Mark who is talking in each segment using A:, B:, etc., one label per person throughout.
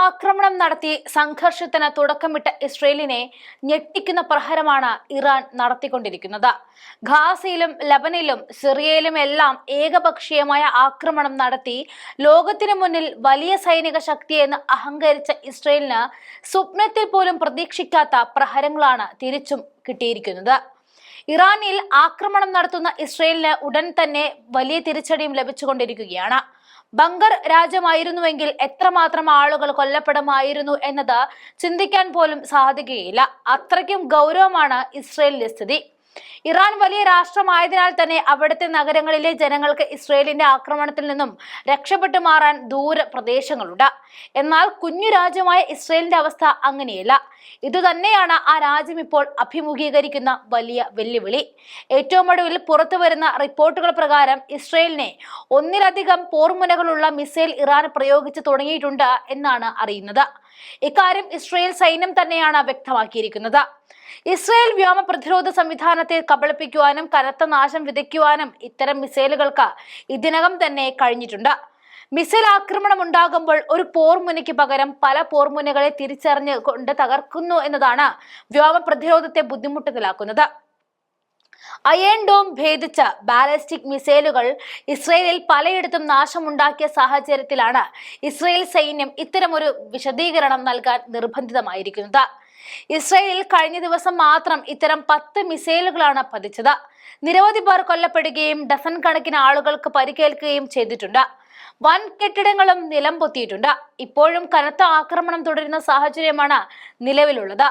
A: ആക്രമണം നടത്തി സംഘർഷത്തിന് തുടക്കമിട്ട ഇസ്രയേലിനെ ഞെട്ടിക്കുന്ന പ്രഹരമാണ് ഇറാൻ നടത്തിക്കൊണ്ടിരിക്കുന്നത്. ഗാസയിലും ലബനനിലും സിറിയയിലും എല്ലാം ഏകപക്ഷീയമായ ആക്രമണം നടത്തി ലോകത്തിനു മുന്നിൽ വലിയ സൈനിക ശക്തിയെന്ന് അഹങ്കരിച്ച ഇസ്രയേലിന് സ്വപ്നത്തിൽ പോലും പ്രതീക്ഷിക്കാത്ത പ്രഹരങ്ങളാണ് തിരിച്ചും കിട്ടിയിരിക്കുന്നത്. ഇറാനിൽ ആക്രമണം നടത്തുന്ന ഇസ്രയേലിന് ഉടൻ തന്നെ വലിയ തിരിച്ചടിയും ലഭിച്ചുകൊണ്ടിരിക്കുകയാണ്. ബങ്കർ രാജ്യമായിരുന്നുവെങ്കിൽ എത്രമാത്രം ആളുകൾ കൊല്ലപ്പെടുമായിരുന്നു എന്നത് ചിന്തിക്കാൻ പോലും സാധിക്കുകയില്ല. അത്രയ്ക്കും ഗൗരവമാണ് ഇസ്രയേലിന്റെ സ്ഥിതി. ഇറാൻ വലിയ രാഷ്ട്രമായതിനാൽ തന്നെ അവിടുത്തെ നഗരങ്ങളിലെ ജനങ്ങൾക്ക് ഇസ്രയേലിന്റെ ആക്രമണത്തിൽ നിന്നും രക്ഷപ്പെട്ടു മാറാൻ ദൂര പ്രദേശങ്ങളുണ്ട്. എന്നാൽ കുഞ്ഞു രാജ്യമായ ഇസ്രയേലിന്റെ അവസ്ഥ അങ്ങനെയല്ല. ഇതുതന്നെയാണ് ആ രാജ്യം ഇപ്പോൾ അഭിമുഖീകരിക്കുന്ന വലിയ വെല്ലുവിളി. ഏറ്റവും ഒടുവിൽ പുറത്തു വരുന്ന റിപ്പോർട്ടുകൾ പ്രകാരം ഇസ്രയേലിനെ ഒന്നിലധികം പോർമുനകളുള്ള മിസൈൽ ഇറാൻ പ്രയോഗിച്ചു തുടങ്ങിയിട്ടുണ്ട് എന്നാണ് അറിയുന്നത്. ഇക്കാര്യം ഇസ്രയേൽ സൈന്യം തന്നെയാണ് വ്യക്തമാക്കിയിരിക്കുന്നത്. ഇസ്രയേൽ വ്യോമ പ്രതിരോധ സംവിധാനത്തെ കബളിപ്പിക്കുവാനും കനത്ത നാശം വിതയ്ക്കുവാനും ഇത്തരം മിസൈലുകൾക്ക് ഇതിനകം തന്നെ കഴിഞ്ഞിട്ടുണ്ട്. മിസൈൽ ആക്രമണം ഉണ്ടാകുമ്പോൾ ഒരു പോർമുനയ്ക്ക് പകരം പല പോർമുനകളെ തിരിച്ചറിഞ്ഞ് കൊണ്ട് തകർക്കുന്നു എന്നതാണ് വ്യോമ പ്രതിരോധത്തെ ബുദ്ധിമുട്ടിലാക്കുന്നത്. അയൺ ഡോം ഭേദിച്ച ബാലിസ്റ്റിക് മിസൈലുകൾ ഇസ്രയേലിൽ പലയിടത്തും നാശമുണ്ടാക്കിയ സാഹചര്യത്തിലാണ് ഇസ്രയേൽ സൈന്യം ഇത്തരമൊരു വിശദീകരണം നൽകാൻ നിർബന്ധിതമായിരിക്കുന്നത്. ഇസ്രയേലിൽ കഴിഞ്ഞ ദിവസം മാത്രം ഇത്തരം 10 മിസൈലുകളാണ് പതിച്ചത്. നിരവധി പേർ കൊല്ലപ്പെടുകയും ഡസൻ കണക്കിന് ആളുകൾക്ക് പരിക്കേൽക്കുകയും ചെയ്തിട്ടുണ്ട്. വൻ കെട്ടിടങ്ങളും നിലം പൊത്തിയിട്ടുണ്ട്. ഇപ്പോഴും കനത്ത ആക്രമണം തുടരുന്ന സാഹചര്യമാണ് നിലവിലുള്ളത്.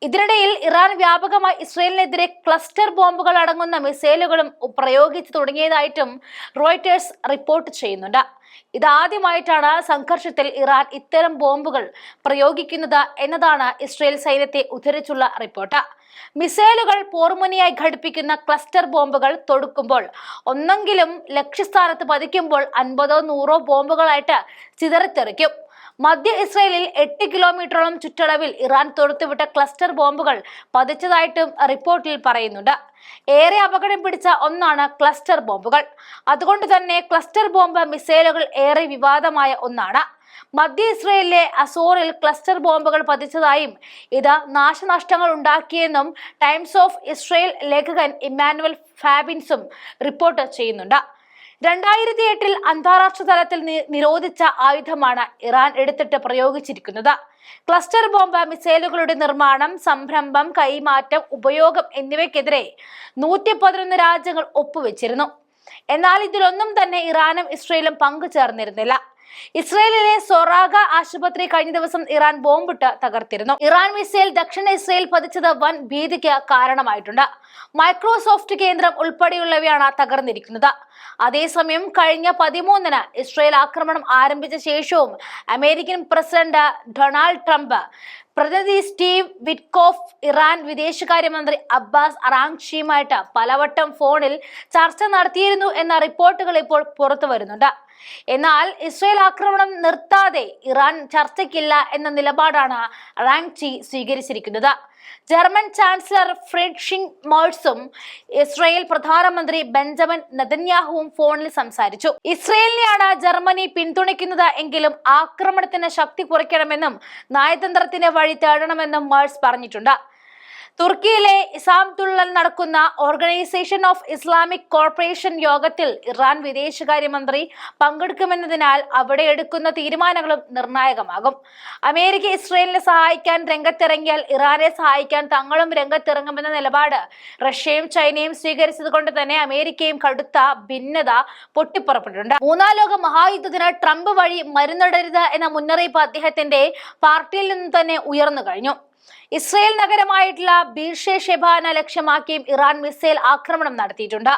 A: ഇതിനിടയിൽ ഇറാൻ വ്യാപകമായി ഇസ്രയേലിനെതിരെ ക്ലസ്റ്റർ ബോംബുകൾ അടങ്ങുന്ന മിസൈലുകളും പ്രയോഗിച്ചു തുടങ്ങിയതായിട്ടും റോയിട്ടേഴ്സ് റിപ്പോർട്ട് ചെയ്യുന്നുണ്ട്. ഇതാദ്യമായിട്ടാണ് സംഘർഷത്തിൽ ഇറാൻ ഇത്തരം ബോംബുകൾ പ്രയോഗിക്കുന്നത് എന്നതാണ് ഇസ്രയേൽ സൈന്യത്തെ ഉദ്ധരിച്ചുള്ള റിപ്പോർട്ട്. മിസൈലുകൾ പോർമുനയായി ഘടിപ്പിക്കുന്ന ക്ലസ്റ്റർ ബോംബുകൾ തൊടുക്കുമ്പോൾ ഒന്നെങ്കിലും ലക്ഷ്യസ്ഥാനത്ത് പതിക്കുമ്പോൾ 50-100 ബോംബുകളായിട്ട് ചിതറിത്തെറിക്കും. മധ്യ ഇസ്രയേലിൽ 8 കിലോമീറ്ററോളം ചുറ്റളവിൽ ഇറാൻ തൊടുത്തുവിട്ട ക്ലസ്റ്റർ ബോംബുകൾ പതിച്ചതായിട്ടും റിപ്പോർട്ടിൽ പറയുന്നുണ്ട്. ഏറെ അപകടം പിടിച്ച ഒന്നാണ് ക്ലസ്റ്റർ ബോംബുകൾ. അതുകൊണ്ട് തന്നെ ക്ലസ്റ്റർ ബോംബ് മിസൈലുകൾ ഏറെ വിവാദമായ ഒന്നാണ്. മധ്യ ഇസ്രയേലിലെ അസോറിൽ ക്ലസ്റ്റർ ബോംബുകൾ പതിച്ചതായും ഇത് നാശനഷ്ടങ്ങൾ ഉണ്ടാക്കിയെന്നും ടൈംസ് ഓഫ് ഇസ്രയേൽ ലേഖകൻ ഇമ്മാനുവൽ ഫാബിൻസും റിപ്പോർട്ട് ചെയ്യുന്നുണ്ട്. 2008 അന്താരാഷ്ട്ര തലത്തിൽ നിരോധിച്ച ആയുധമാണ് ഇറാൻ എടുത്തിട്ട് പ്രയോഗിച്ചിരിക്കുന്നത്. ക്ലസ്റ്റർ ബോംബ് മിസൈലുകളുടെ നിർമ്മാണം, സംരംഭം, കൈമാറ്റം, ഉപയോഗം എന്നിവയ്ക്കെതിരെ 111 രാജ്യങ്ങൾ ഒപ്പുവെച്ചിരുന്നു. എന്നാൽ ഇതിലൊന്നും തന്നെ ഇറാനും ഇസ്രയേലും പങ്കുചേർന്നിരുന്നില്ല. ഇസ്രയേലിലെ സൊറാഗ ആശുപത്രി കഴിഞ്ഞ ദിവസം ഇറാൻ ബോംബിട്ട് തകർത്തിരുന്നു. ഇറാൻ മിസൈൽ ദക്ഷിണ ഇസ്രയേൽ പതിച്ചത് വൻ ഭീതിക്ക് കാരണമായിട്ടുണ്ട്. മൈക്രോസോഫ്റ്റ് കേന്ദ്രം ഉൾപ്പെടെയുള്ളവയാണ് തകർന്നിരിക്കുന്നത്. അതേസമയം കഴിഞ്ഞ 13-ന് ഇസ്രയേൽ ആക്രമണം ആരംഭിച്ച ശേഷവും അമേരിക്കൻ പ്രസിഡന്റ് ഡൊണാൾഡ് ട്രംപ്, പ്രതിനിധി സ്റ്റീവ് വിറ്റ്കോഫ്, ഇറാൻ വിദേശകാര്യമന്ത്രി അബ്ബാസ് അറാഗ്ചിയുമായിട്ട് പലവട്ടം ഫോണിൽ ചർച്ച നടത്തിയിരുന്നു എന്ന റിപ്പോർട്ടുകൾ ഇപ്പോൾ പുറത്തു വരുന്നുണ്ട്. എന്നാൽ ഇസ്രയേൽ ആക്രമണം നിർത്താതെ ഇറാൻ ചർച്ചയ്ക്കില്ല എന്ന നിലപാടാണ് അറാഗ്ചി സ്വീകരിച്ചിരിക്കുന്നത്. ജർമ്മൻ ചാൻസലർ ഫ്രീഡ്രിഷ് മെർസും ഇസ്രയേൽ പ്രധാനമന്ത്രി ബെഞ്ചമിൻ നെതന്യാഹുവും ഫോണിൽ സംസാരിച്ചു. ഇസ്രയേലിനെയാണ് ജർമ്മനി പിന്തുണയ്ക്കുന്നത് എങ്കിലും ആക്രമണത്തിന് ശക്തി കുറയ്ക്കണമെന്നും നയതന്ത്രത്തിന്റെ വഴി തേടണമെന്നും മെർസ് പറഞ്ഞിട്ടുണ്ട്. തുർക്കിയിലെ ഇസാംതുള്ളിൽ നടക്കുന്ന ഓർഗനൈസേഷൻ ഓഫ് ഇസ്ലാമിക് കോർപ്പറേഷൻ യോഗത്തിൽ ഇറാൻ വിദേശകാര്യമന്ത്രി പങ്കെടുക്കുമെന്നതിനാൽ അവിടെ എടുക്കുന്ന തീരുമാനങ്ങളും നിർണായകമാകും. അമേരിക്ക ഇസ്രയേലിനെ സഹായിക്കാൻ രംഗത്തിറങ്ങിയാൽ ഇറാനെ സഹായിക്കാൻ തങ്ങളും രംഗത്തിറങ്ങുമെന്ന നിലപാട് റഷ്യയും ചൈനയും സ്വീകരിച്ചത് കൊണ്ട് തന്നെ അമേരിക്കയും കടുത്ത ഭിന്നത പൊട്ടിപ്പുറപ്പെട്ടിട്ടുണ്ട്. 3-ാം ലോക മഹായുദ്ധത്തിന് ട്രംപ് വഴി മരുന്നിടരുത് എന്ന മുന്നറിയിപ്പ് അദ്ദേഹത്തിന്റെ പാർട്ടിയിൽ നിന്ന് തന്നെ ഉയർന്നു കഴിഞ്ഞു. ഇസ്രയേൽ നഗരമായിട്ടുള്ള ബീർഷെബാന ലക്ഷ്യമാക്കിയും ഇറാൻ മിസൈൽ ആക്രമണം നടത്തിയിട്ടുണ്ട്.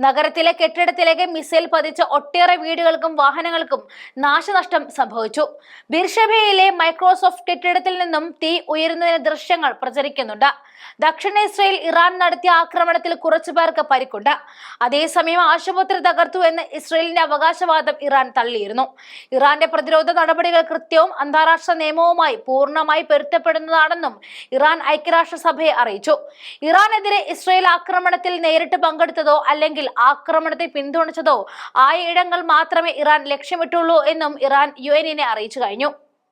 A: നഗരത്തിലെ കെട്ടിടത്തിലേക്ക് മിസൈൽ പതിച്ച ഒട്ടേറെ വീടുകൾക്കും വാഹനങ്ങൾക്കും നാശനഷ്ടം സംഭവിച്ചു. ബീർഷെബയിലെ മൈക്രോസോഫ്റ്റ് കെട്ടിടത്തിൽ നിന്നും തീ ഉയരുന്നതിന് ദൃശ്യങ്ങൾ പ്രചരിക്കുന്നുണ്ട്. ദക്ഷിണ ഇസ്രയേൽ ഇറാൻ നടത്തിയ ആക്രമണത്തിൽ കുറച്ചു പേർക്ക് പരിക്കുണ്ട്. അതേസമയം ആശുപത്രി തകർത്തു എന്ന് ഇസ്രയേലിന്റെ അവകാശവാദം ഇറാൻ തള്ളിയിരുന്നു. ഇറാന്റെ പ്രതിരോധ നടപടികൾ കൃത്യവും അന്താരാഷ്ട്ര നിയമവുമായി പൂർണ്ണമായി പൊരുത്തപ്പെടുന്നതാണെന്നും ഇറാൻ ഐക്യരാഷ്ട്രസഭയെ അറിയിച്ചു. ഇറാനെതിരെ ഇസ്രയേൽ ആക്രമണത്തിൽ നേരിട്ട് പങ്കെടുത്തതോ അല്ലെങ്കിൽ ആക്രമണത്തെ പിന്തുണച്ചതോ ആയ ഇടങ്ങൾ മാത്രമേ ഇറാൻ ലക്ഷ്യമിട്ടുള്ളൂ എന്നും ഇറാൻ UN അറിയിച്ചു കഴിഞ്ഞു.